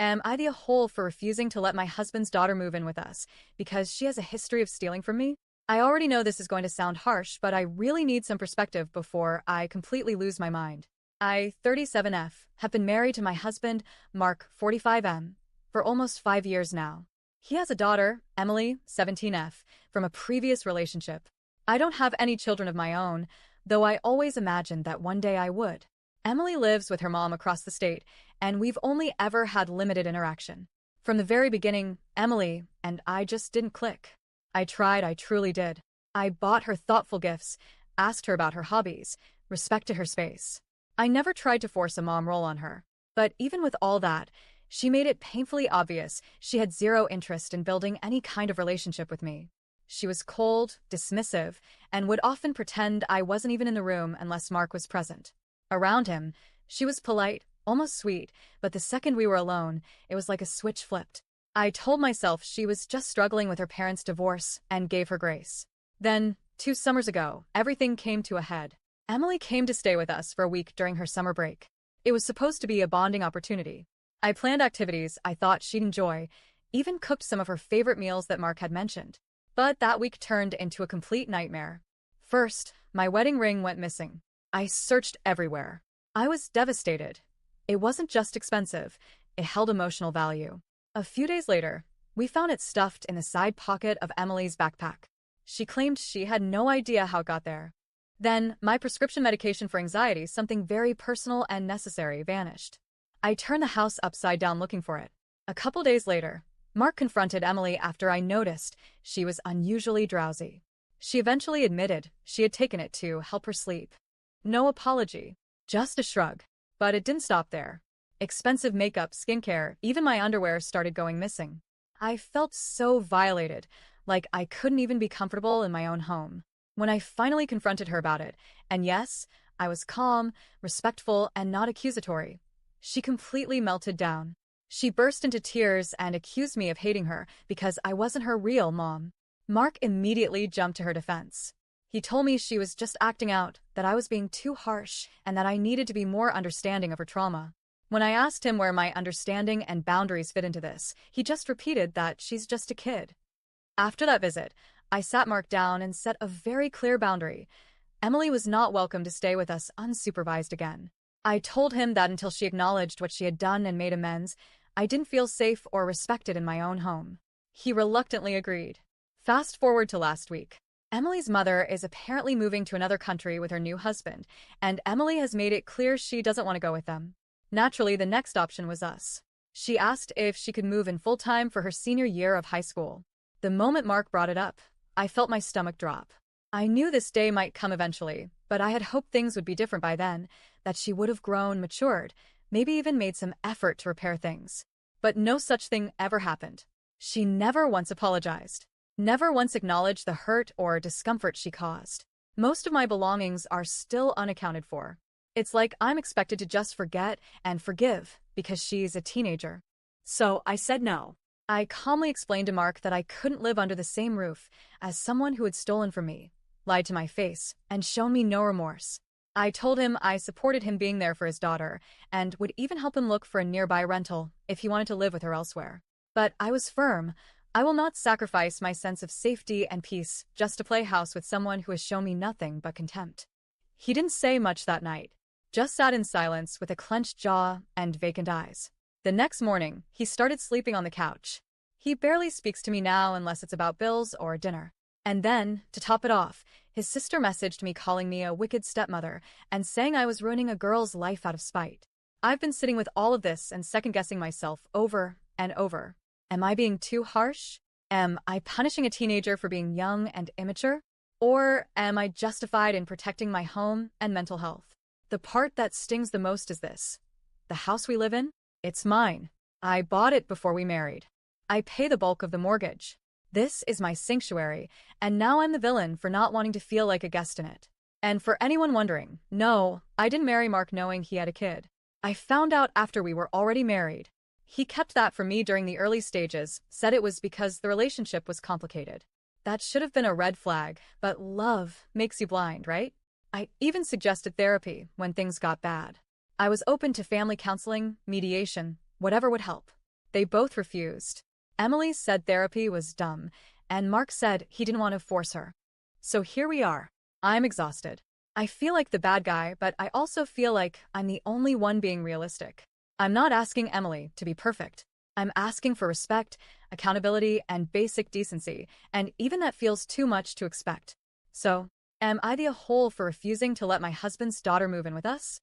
Am I the whole for refusing to let my husband's daughter move in with us because she has a history of stealing from me? I already know this is going to sound harsh, but I really need some perspective before I completely lose my mind. I, 37F, have been married to my husband, Mark, 45M, for almost 5 years now. He has a daughter, Emily, 17F, from a previous relationship. I don't have any children of my own, though I always imagined that one day I would. Emily lives with her mom across the state, and we've only ever had limited interaction. From the very beginning, Emily and I just didn't click. I tried, I truly did. I bought her thoughtful gifts, asked her about her hobbies, respected her space. I never tried to force a mom role on her. But even with all that, she made it painfully obvious she had zero interest in building any kind of relationship with me. She was cold, dismissive, and would often pretend I wasn't even in the room unless Mark was present. Around him, she was polite, almost sweet, but the second we were alone, it was like a switch flipped. I told myself she was just struggling with her parents' divorce and gave her grace. Then, 2 summers ago, everything came to a head. Emily came to stay with us for a week during her summer break. It was supposed to be a bonding opportunity. I planned activities I thought she'd enjoy, even cooked some of her favorite meals that Mark had mentioned. But that week turned into a complete nightmare. First, my wedding ring went missing. I searched everywhere. I was devastated. It wasn't just expensive, it held emotional value. A few days later, we found it stuffed in the side pocket of Emily's backpack. She claimed she had no idea how it got there. Then, my prescription medication for anxiety, something very personal and necessary, vanished. I turned the house upside down looking for it. A couple days later, Mark confronted Emily after I noticed she was unusually drowsy. She eventually admitted she had taken it to help her sleep. No apology, just a shrug. But it didn't stop there. Expensive makeup, skincare, even my underwear started going missing. I felt so violated, like I couldn't even be comfortable in my own home. When I finally confronted her about it, and yes, I was calm, respectful, and not accusatory, she completely melted down. She burst into tears and accused me of hating her because I wasn't her real mom. Mark immediately jumped to her defense. He told me she was just acting out, that I was being too harsh, and that I needed to be more understanding of her trauma. When I asked him where my understanding and boundaries fit into this, he just repeated that she's just a kid. After that visit, I sat Mark down and set a very clear boundary. Emily was not welcome to stay with us unsupervised again. I told him that until she acknowledged what she had done and made amends, I didn't feel safe or respected in my own home. He reluctantly agreed. Fast forward to last week. Emily's mother is apparently moving to another country with her new husband, and Emily has made it clear she doesn't want to go with them. Naturally, the next option was us. She asked if she could move in full-time for her senior year of high school. The moment Mark brought it up, I felt my stomach drop. I knew this day might come eventually, but I had hoped things would be different by then, that she would have grown, matured, maybe even made some effort to repair things. But no such thing ever happened. She never once apologized. Never once acknowledged the hurt or discomfort she caused. Most of my belongings are still unaccounted for. It's like I'm expected to just forget and forgive because she's a teenager. So I said no. I calmly explained to Mark that I couldn't live under the same roof as someone who had stolen from me, lied to my face, and shown me no remorse. I told him I supported him being there for his daughter and would even help him look for a nearby rental if he wanted to live with her elsewhere. But I was firm. I will not sacrifice my sense of safety and peace just to play house with someone who has shown me nothing but contempt. He didn't say much that night, just sat in silence with a clenched jaw and vacant eyes. The next morning, he started sleeping on the couch. He barely speaks to me now unless it's about bills or dinner. And then, to top it off, his sister messaged me calling me a wicked stepmother and saying I was ruining a girl's life out of spite. I've been sitting with all of this and second-guessing myself over and over. Am I being too harsh? Am I punishing a teenager for being young and immature? Or am I justified in protecting my home and mental health? The part that stings the most is this. The house we live in? It's mine. I bought it before we married. I pay the bulk of the mortgage. This is my sanctuary, and now I'm the villain for not wanting to feel like a guest in it. And for anyone wondering, no, I didn't marry Mark knowing he had a kid. I found out after we were already married. He kept that from me during the early stages, said it was because the relationship was complicated. That should have been a red flag, but love makes you blind, right? I even suggested therapy when things got bad. I was open to family counseling, mediation, whatever would help. They both refused. Emily said therapy was dumb, and Mark said he didn't want to force her. So here we are. I'm exhausted. I feel like the bad guy, but I also feel like I'm the only one being realistic. I'm not asking Emily to be perfect. I'm asking for respect, accountability, and basic decency, and even that feels too much to expect. So, am I the whole for refusing to let my husband's daughter move in with us?